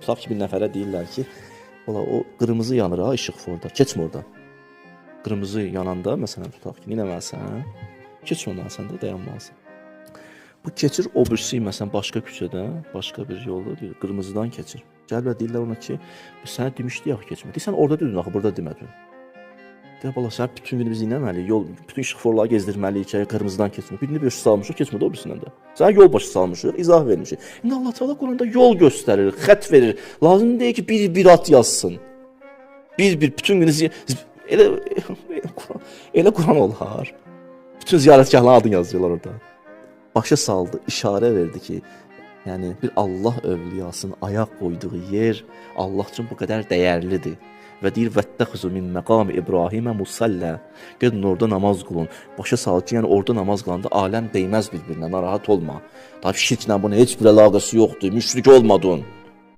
Tutaq ki, bir nəfərə deyirlər ki, ola o qırmızı yanır ha, işıq forda, keçmə oradan. Qırmızı yananda, məsələn, tutaq ki, neynəməlisən? Keçmə oradan, sən də dayanmalısan. Bu keçir o birisi, məsələn, başqa küçədən, başqa bir yolda, deyir, qırmızıdan keçir. Gəlirlər deyirlər ona ki, sənə demişdik axı keçmə. Deyirsən, orada dedin axı, burada demədin. Deyir, bala, sən bütün günü biz inəməliyik, bütün işıq forları gezdirməliyik ki, qırmızıdan keçmə. Birini bir salmışıq, keçmədi o birisindən də. Sənə yol başı salmışıq, izah vermişik. İndi Allah Teala Quranda yol göstərir, xətt verir. Lazım deyil ki, bir at yazsın. Bir bütün günü elə Quran olar. Bütün ziyarətgahların adını yazıyorlar orada. Başa saldı, işarə verdi ki, yəni bir Allah övliyasının ayaq qoyduğu yer Allah üçün bu qədər dəyərlidir. Və deyir, vəttəxuzu min məqam İbrahimə musallə. Gedin orada namaz qılın. Başa saldı ki, yəni orada namaz qılanda aləm deyməz bir-birinə, narahat olma. Tabi şirklə bunun heç bir əlaqəsi yoxdur, müşrik olmadın.